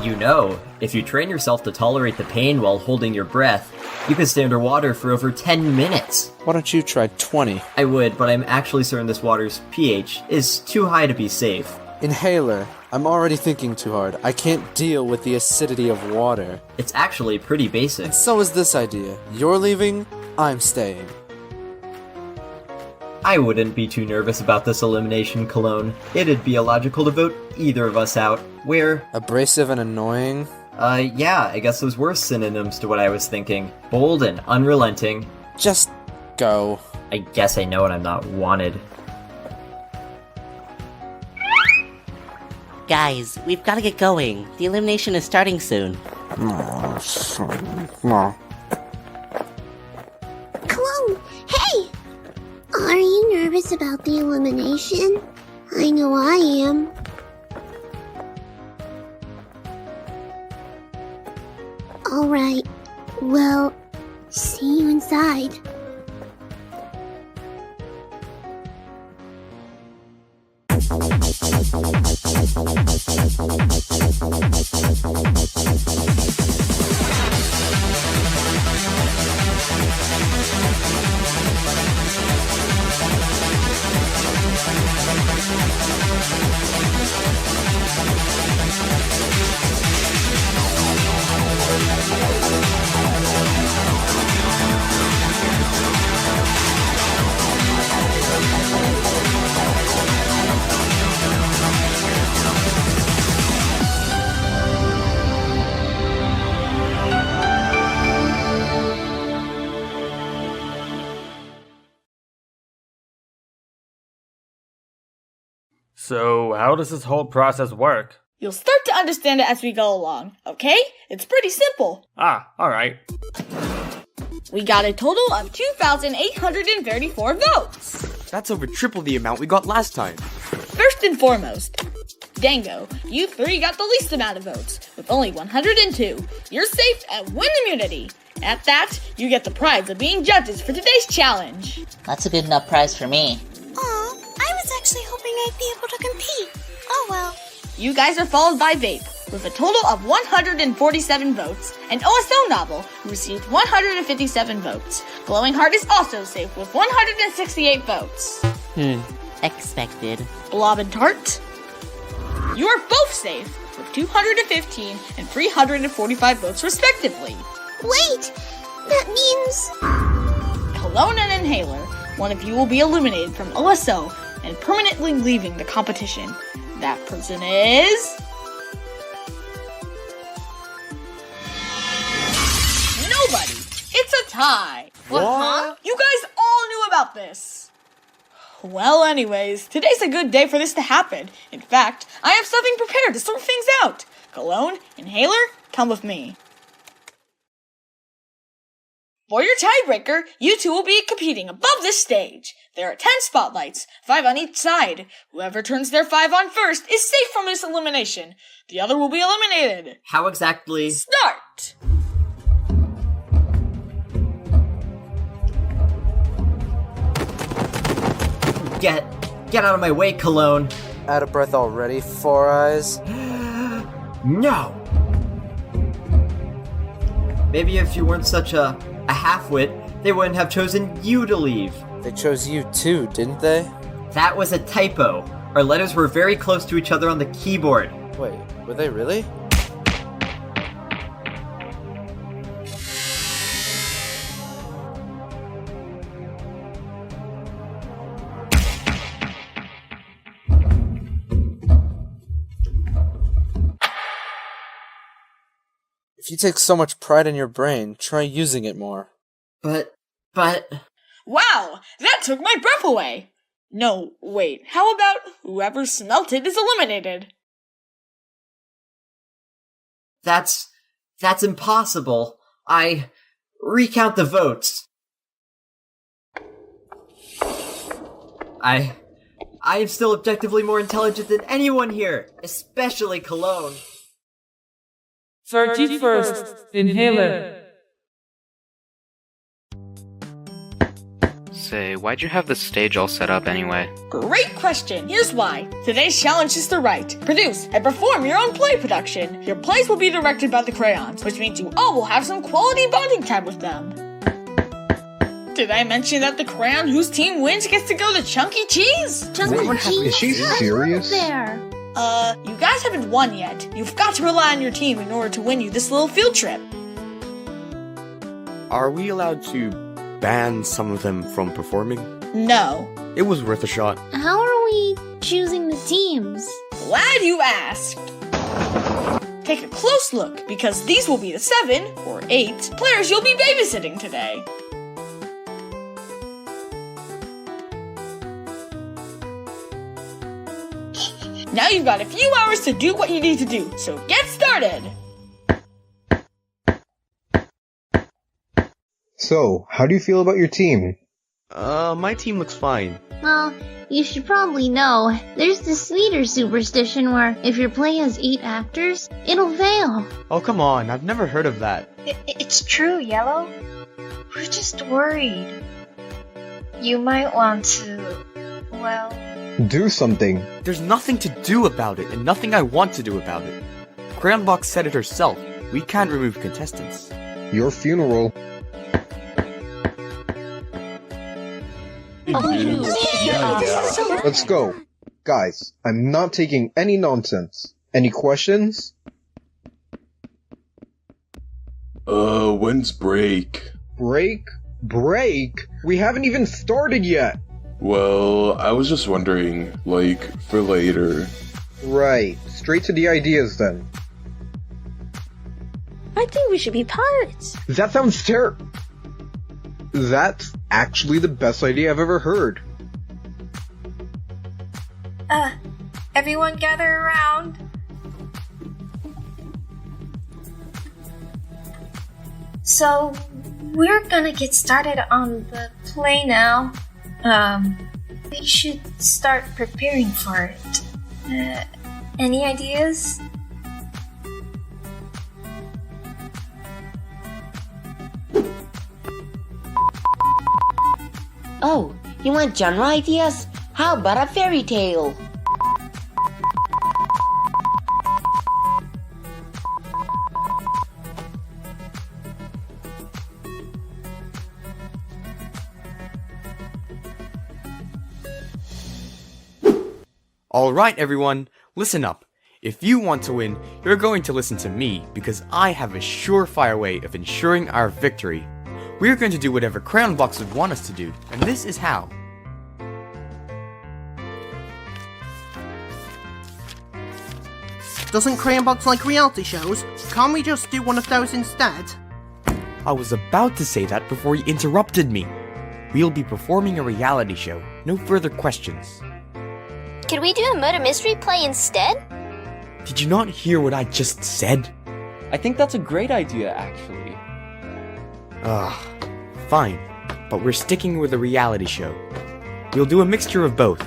you know, if you train yourself to tolerate the pain while holding your breath, you can stay underwater for over 10 minutes. Why don't you try 20? I would, but I'm actually certain this water's pH is too high to be safe. Inhaler. I'm already thinking too hard. I can't deal with the acidity of water. It's actually pretty basic. And so is this idea. You're leaving, I'm staying. I wouldn't be too nervous about this elimination, Cologne. It'd be illogical to vote either of us out. We're... abrasive and annoying? Yeah, I guess those were synonyms to what I was thinking. Bold and unrelenting. Just go. I guess I know when I'm not wanted. Guys, we've got to get going. The elimination is starting soon. Cologne, hey! Are you nervous about the elimination? I know I am. Alright, well, see you inside. So, how does this whole process work? You'll start to understand it as we go along, okay? It's pretty simple. Alright. We got a total of 2,834 votes. That's over triple the amount we got last time. First and foremost, Dango, you three got the least amount of votes, with only 102. You're safe and win immunity. At that, you get the prize of being judges for today's challenge. That's a good enough prize for me. Aw, I was actually hoping I'd be able to compete. Oh well. You guys are followed by Vape, with a total of 147 votes, and OSO Novel, who received 157 votes. Glowing Heart is also safe with 168 votes. Expected. Blob and Tart, you are both safe with 215 and 345 votes respectively. Wait, that means... Cologne and Inhaler, one of you will be eliminated from OSO and permanently leaving the competition. That person is... nobody! It's a tie! What? You guys all knew about this! Well, anyways, today's a good day for this to happen. In fact, I have something prepared to sort things out. Cologne, Inhaler, come with me. For your tiebreaker, you two will be competing above this stage. There are 10 spotlights, 5 on each side. Whoever turns their 5 on first is safe from this elimination. The other will be eliminated. How exactly? Start! Get out of my way, Cologne. Out of breath already, Four Eyes? No! Maybe if you weren't such a half-wit, they wouldn't have chosen you to leave. They chose you too, didn't they? That was a typo. Our letters were very close to each other on the keyboard. Wait, were they really? If you take so much pride in your brain, try using it more. But... Wow, that took my breath away. No, wait, how about whoever smelt it is eliminated? That's impossible. I recount the votes. I am still objectively more intelligent than anyone here, especially Cologne. 31st, Inhaler. Say, why'd you have the stage all set up anyway? Great question! Here's why. Today's challenge is to write, produce, and perform your own play production. Your plays will be directed by the crayons, which means you all will have some quality bonding time with them. Did I mention that the crayon whose team wins gets to go to Chuck E. Cheese? Wait, is she serious? You guys haven't won yet. You've got to rely on your team in order to win you this little field trip. Are we allowed to ban some of them from performing? No. It was worth a shot. How are we choosing the teams? Glad you asked. Take a close look, because these will be the 7 or 8 players you'll be babysitting today. Now you've got a few hours to do what you need to do, so get started! So, how do you feel about your team? My team looks fine. Well, you should probably know, there's this theater superstition where if your play has 8 actors, it'll fail. Oh, come on, I've never heard of that. It's true, Yellow. We're just worried. You might want to, well... Do something. There's nothing to do about it, and nothing I want to do about it. Crayonbox said it herself. We can't remove contestants. Your funeral. Let's go. Guys, I'm not taking any nonsense. Any questions? When's break? Break? Break? We haven't even started yet! Well, I was just wondering, like, for later. Right. Straight to the ideas then. I think we should be pirates. That sounds terrible. That's actually the best idea I've ever heard. Everyone gather around. So, we're gonna get started on the play now. We should start preparing for it. Any ideas? Oh, you want genre ideas? How about a fairy tale? Alright everyone, listen up. If you want to win, you're going to listen to me, because I have a surefire way of ensuring our victory. We're going to do whatever Crayonbox would want us to do, and this is how. Doesn't Crayonbox like reality shows? Can't we just do one of those instead? I was about to say that before you interrupted me. We'll be performing a reality show. No further questions. Could we do a murder mystery play instead? Did you not hear what I just said? I think that's a great idea, actually. Fine. But we're sticking with a reality show. We'll do a mixture of both.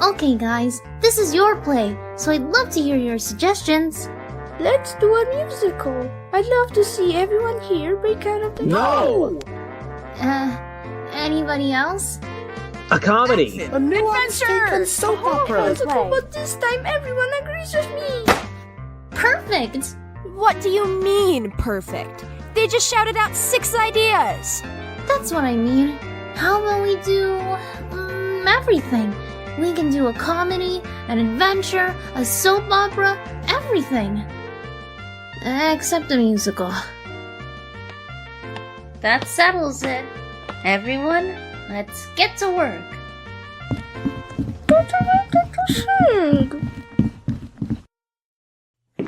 Okay guys, this is your play, so I'd love to hear your suggestions. Let's do a musical. I'd love to see everyone here break out of the No! Anybody else? A comedy. A new adventure. Soap opera. But this time everyone agrees with me. Perfect! What do you mean, perfect? They just shouted out 6 ideas! That's what I mean. How about we do... everything? We can do a comedy, an adventure, a soap opera, everything. Except a musical. That settles it. Everyone, let's get to work.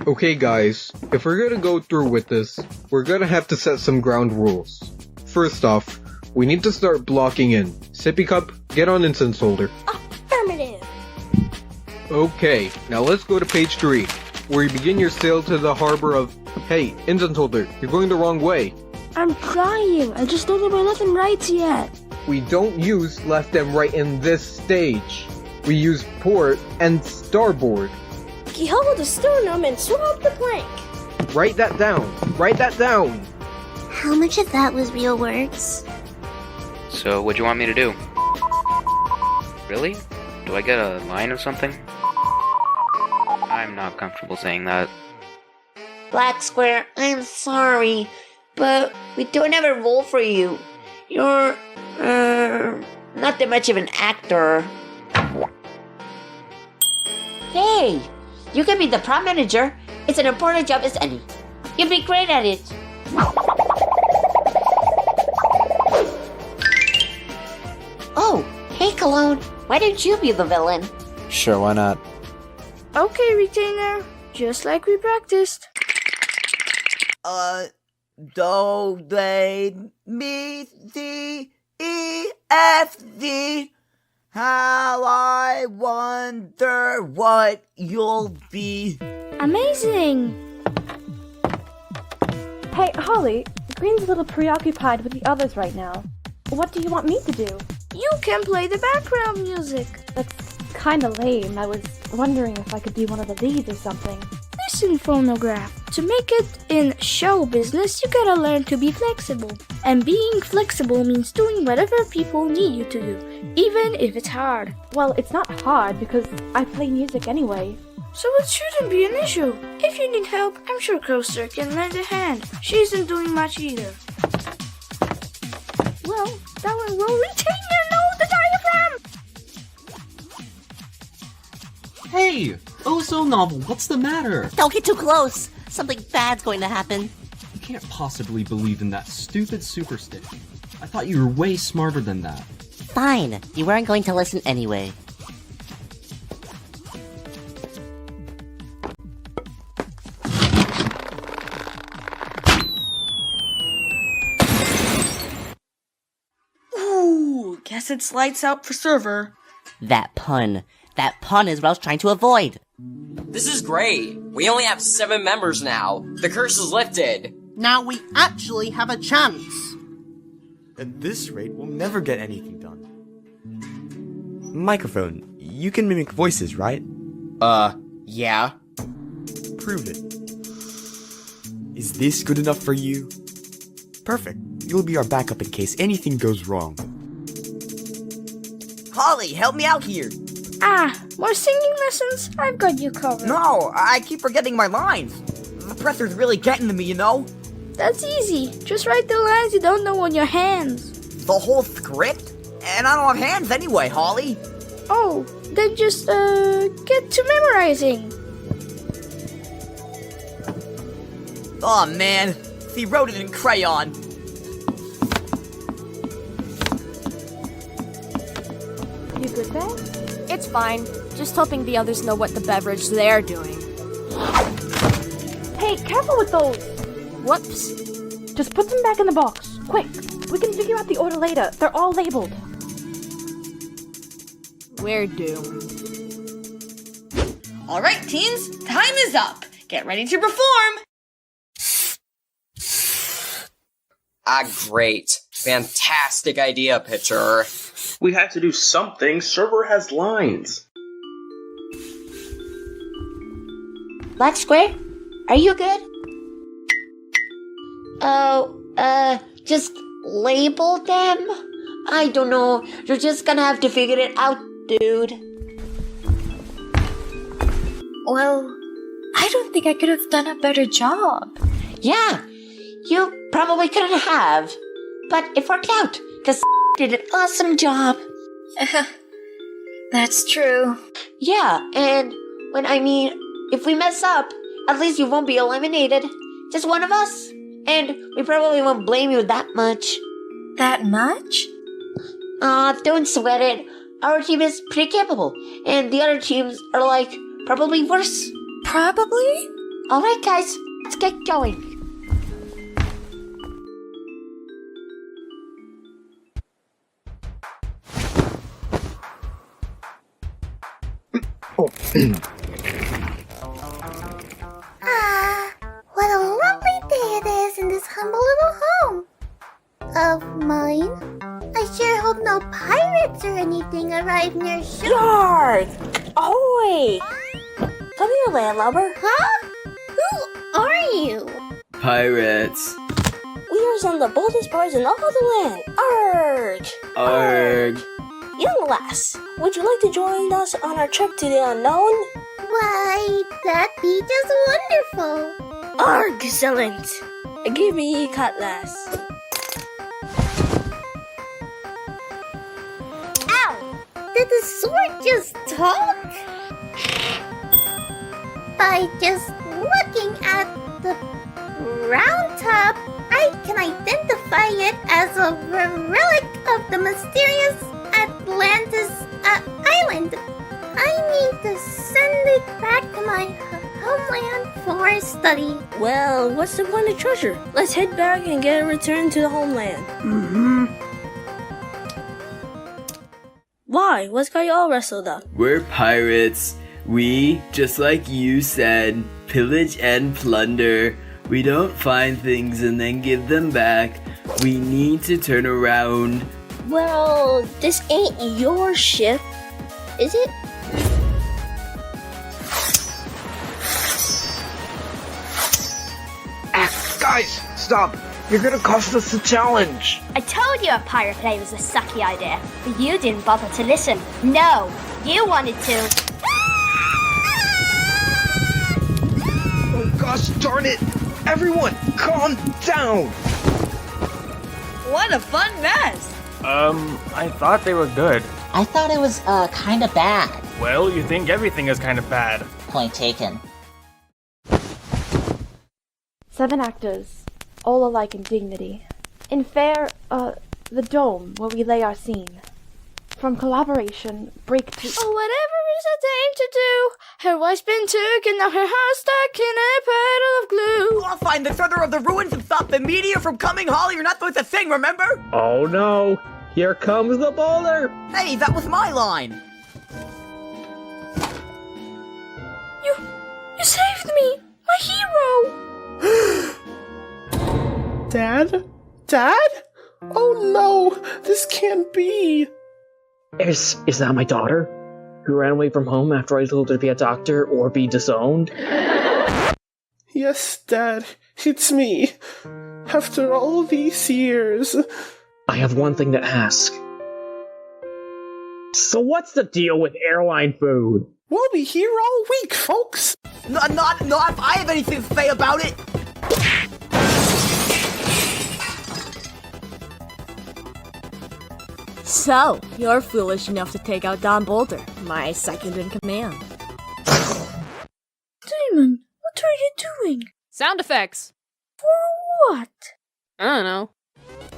Okay guys, if we're gonna go through with this, we're gonna have to set some ground rules. First off, we need to start blocking in. Sippy Cup, get on incense holder. Affirmative. Okay, now let's go to page 3, where you begin your sail to the harbor of... Hey, incense holder, you're going the wrong way. I'm trying. I just don't know my left and rights yet. We don't use left and right in this stage. We use port and starboard. Hold the sternum and swim up the plank. Write that down. Write that down. How much of that was real words? So, what do you want me to do? Really? Do I get a line or something? I'm not comfortable saying that. Black Square, I'm sorry, but we don't have a role for you. You're, not that much of an actor. Hey, you can be the prom manager. It's an important job as any. You'd be great at it. Oh, hey Cologne, why don't you be the villain? Sure, why not? Okay, retainer. Just like we practiced. Do, re, mi, C, E, F, D. How I wonder what you'll be. Amazing! Hey, Holly, Green's a little preoccupied with the others right now. What do you want me to do? You can play the background music. That's kinda lame. I was wondering if I could be one of the leads or something. Listen, phonograph. To make it in show business, you gotta learn to be flexible. And being flexible means doing whatever people need you to do, even if it's hard. Well, it's not hard because I play music anyway. So it shouldn't be an issue. If you need help, I'm sure Coaster can lend a hand. She isn't doing much either. Well, that one will retain the diaphragm! Hey! OSO novel, what's the matter? Don't get too close! Something bad's going to happen. You can't possibly believe in that stupid superstition. I thought you were way smarter than that. Fine, you weren't going to listen anyway. Ooh, guess it's lights out for server. That pun is what I was trying to avoid. This is great. We only have 7 members now. The curse is lifted. Now we actually have a chance. At this rate, we'll never get anything done. Microphone, you can mimic voices, right? Yeah. Prove it. Is this good enough for you? Perfect. You'll be our backup in case anything goes wrong. Holly, help me out here. More singing lessons? I've got you covered. No, I keep forgetting my lines. The pressure's really getting to me, you know? That's easy. Just write the lines you don't know on your hands. The whole script? And I don't have hands anyway, Holly. Oh, then just, get to memorizing. Aw, man. He wrote it in crayon. You good there? It's fine. Just hoping the others know what the beverage they're doing. Hey, careful with those! Whoops. Just put them back in the box. Quick! We can figure out the order later. They're all labeled. We're doomed. Alright, teens, time is up. Get ready to perform. Great. Fantastic idea, pitcher. We have to do something. Server has lines. Black Square, are you good? Oh, just label them? I don't know. You're just gonna have to figure it out, dude. Well, I don't think I could have done a better job. Yeah, you probably couldn't have. But it worked out, because did an awesome job. That's true. Yeah, and if we mess up, at least you won't be eliminated. Just one of us. And we probably won't blame you that much. That much? Don't sweat it. Our team is pretty capable, and the other teams are, probably worse. Probably? Alright, guys, let's get going. What a lovely day it is in this humble little home of mine. I sure hope no pirates or anything arrive near soon. Yard! Ahoy! Come here, landlubber. Huh? Who are you? Pirates. We are pirates on the boldest parts in all the land. Arg! Arg. Young lass, would you like to join us on our trip to the unknown? Why, that'd be just wonderful. Arg, excellent! Give me cutlass. Ow! Did the sword just talk? By just looking at the round top, I can identify it as a relic of the mysterious Atlantis island. I need to send it back to my homeland for study. Well, what's the point of treasure? Let's head back and get a return to the homeland. Why? What's got you all wrestled up? We're pirates. We, just like you said, pillage and plunder. We don't find things and then give them back. We need to turn around. Well, this ain't your ship, is it? Guys, stop! You're gonna cost us the challenge! I told you a pirate play was a sucky idea, but you didn't bother to listen. No, you wanted to. Oh gosh darn it! Everyone, calm down! What a fun mess! I thought they were good. I thought it was, kinda bad. Well, you think everything is kind of bad. Point taken. 7 actors, all alike in dignity. In the dome where we lay our scene. From collaboration, break to... Oh, whatever is a thing to do. Her wife's been took and now her heart's stuck in a puddle of glue. I'll find the treasure of the ruins and stop the meteor from coming, Holly. You're not supposed to sing, remember? Oh no! Here comes the boulder! Hey, that was my line! You saved me! My hero! Dad? Dad? Oh no! This can't be! Is that my daughter? Who ran away from home after I told her to be a doctor or be disowned? Yes, Dad. It's me. After all these years. I have one thing to ask. So what's the deal with airline food? We'll be here all week, folks! Not if I have anything to say about it! So, you're foolish enough to take out Don Boulder, my second in command. Damon, what are you doing? Sound effects. For what? I don't know.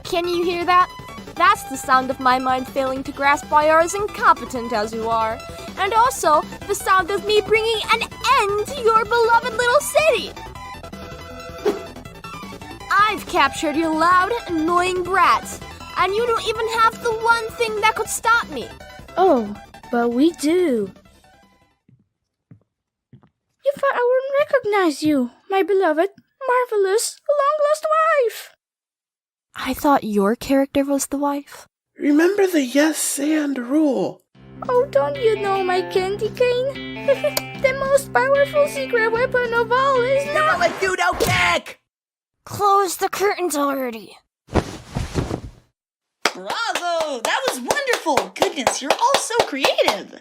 Can you hear that? That's the sound of my mind failing to grasp why you're as incompetent as you are. And also, the sound of me bringing an end to your beloved little city! I've captured your loud, annoying brats, and you don't even have the one thing that could stop me! Oh, but we do. You thought I wouldn't recognize you, my beloved, marvelous, long-lost wife! I thought your character was the wife. Remember the yes and rule. Oh, don't you know my candy cane? The most powerful secret weapon of all is not— Never let dude out back! Close the curtains already. Bravo! That was wonderful! Goodness, you're all so creative!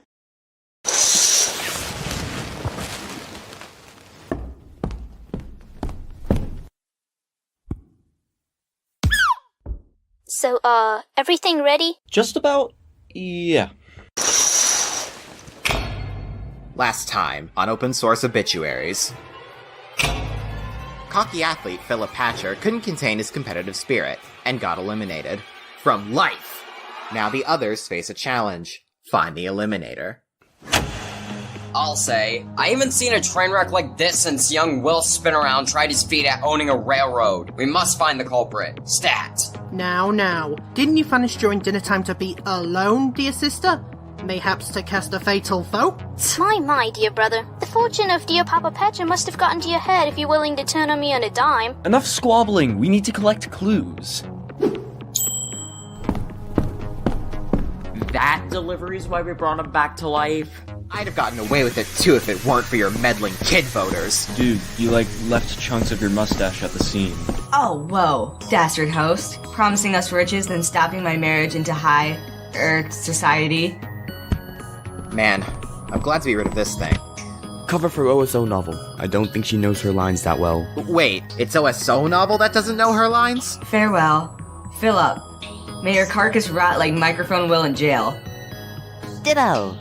So, everything ready? Just about, yeah. Last time on Open Source Obituaries. Cocky athlete Philip Patcher couldn't contain his competitive spirit and got eliminated. From life! Now the others face a challenge. Find the Eliminator. I'll say, I haven't seen a train wreck like this since young Will Spinaround tried his feat at owning a railroad. We must find the culprit. Stat! Now, didn't you vanish during dinner time to be alone, dear sister? Mayhaps to cast a fatal vote? My, dear brother. The fortune of dear Papa Patcher must have gotten to your head if you're willing to turn on me on a dime. Enough squabbling, we need to collect clues. That delivery's why we brought him back to life? I'd have gotten away with it too if it weren't for your meddling kid voters. Dude, you left chunks of your mustache at the scene. Oh, whoa. Dastard host. Promising us riches, then stopping my marriage into high Earth society. Man, I'm glad to be rid of this thing. Cover for OSO novel. I don't think she knows her lines that well. Wait, it's OSO novel that doesn't know her lines? Farewell. Fill up. May your carcass rot like Microphone Will in jail. Ditto.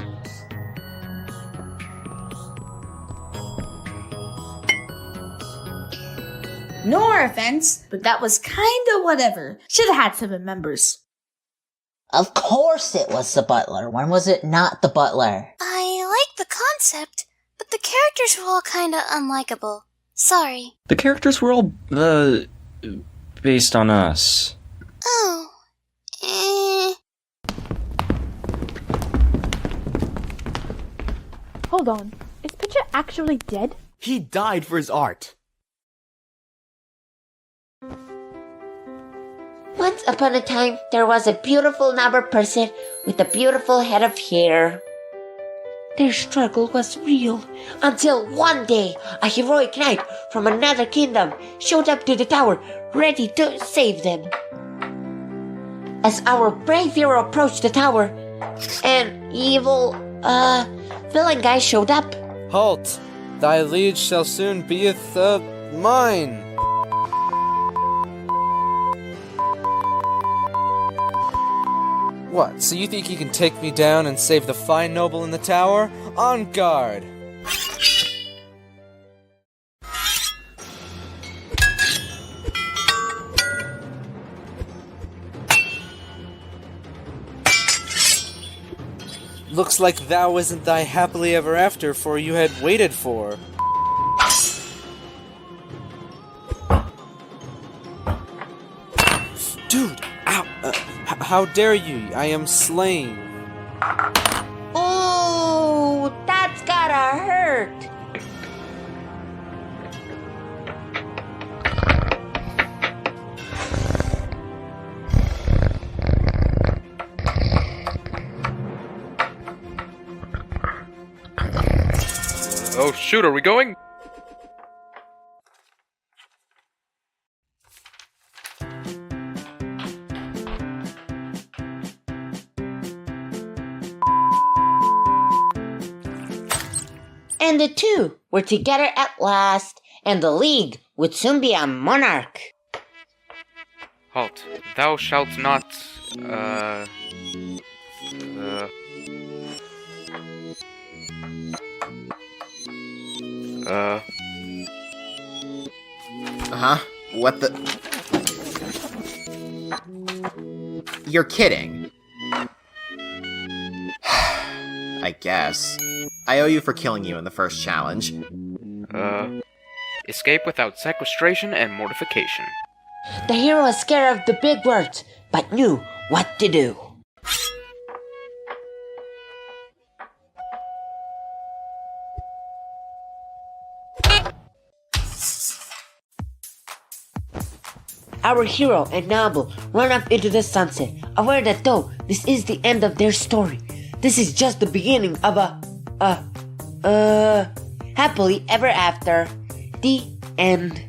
No offense, but that was kinda whatever. Should've had 7 members. Of course it was the butler. When was it not the butler? I like the concept, but the characters were all kinda unlikable. Sorry. The characters were all, based on us. Oh. Hold on. Is Pitcher actually dead? He died for his art. Once upon a time, there was a beautiful number person with a beautiful head of hair. Their struggle was real until one day a heroic knight from another kingdom showed up to the tower ready to save them. As our brave hero approached the tower, an evil, villain guy showed up. Halt! Thy liege shall soon beeth, mine! What, so you think you can take me down and save the fine noble in the tower? On guard! Looks like thou isn't thy happily ever after, for you had waited for. Dude! Ow! How dare you? I am slain. Ooh, that's gotta hurt. Oh shoot, are we going? And the two were together at last, and the league would soon be a monarch. Halt. Thou shalt not, Uh-huh. What the... You're kidding. I guess. I owe you for killing you in the first challenge. Escape without sequestration and mortification. The hero was scared of the big words, but knew what to do. Our hero and noble run off into the sunset, aware that though this is the end of their story, this is just the beginning of happily ever after. The end.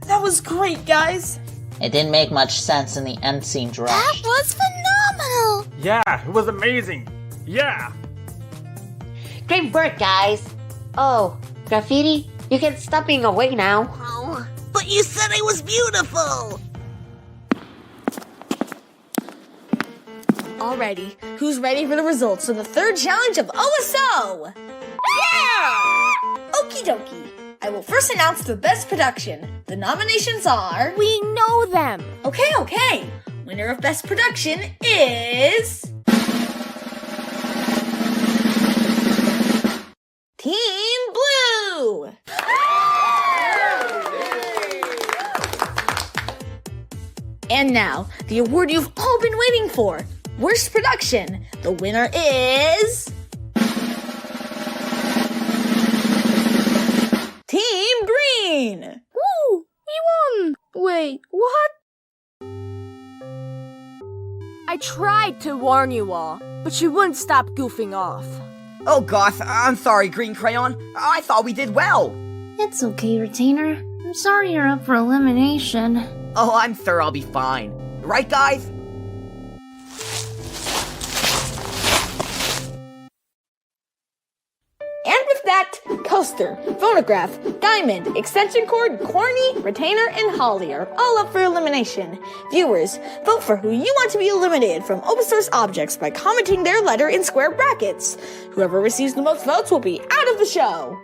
That was great, guys. It didn't make much sense in the end scene That rushed. was phenomenal! Yeah, it was amazing. Yeah! Great work, guys. Oh, Graffiti, you can stop being away now. Oh, but you said it was beautiful! Alrighty, who's ready for the results of the third challenge of OSO? Yeah! Okie dokie. I will first announce the best production. The nominations are... We know them! Okay. Winner of best production is... Team Blue! And now, the award you've all been waiting for. Worst production. The winner is... Team Green! Woo! We won! Wait, what? I tried to warn you all, but you wouldn't stop goofing off. Oh gosh, I'm sorry, Green Crayon. I thought we did well. It's okay, Retainer. I'm sorry you're up for elimination. Oh, I'm sure I'll be fine. Right, guys? And with that, Coaster, Phonograph, Diamond, Extension Cord, Corny, Retainer, and Holly are all up for elimination. Viewers, vote for who you want to be eliminated from open source objects by commenting their letter in square brackets. Whoever receives the most votes will be out of the show.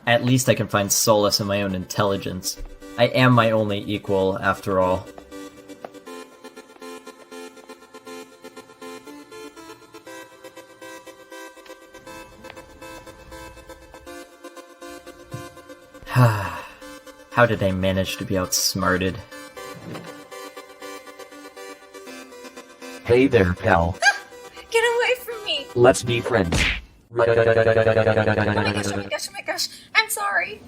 At least I can find solace in my own intelligence. I am my only equal, after all. How did I manage to be outsmarted? Hey there, pal. Get away from me! Let's be friends. Oh my gosh, oh my gosh, oh my gosh, I'm sorry.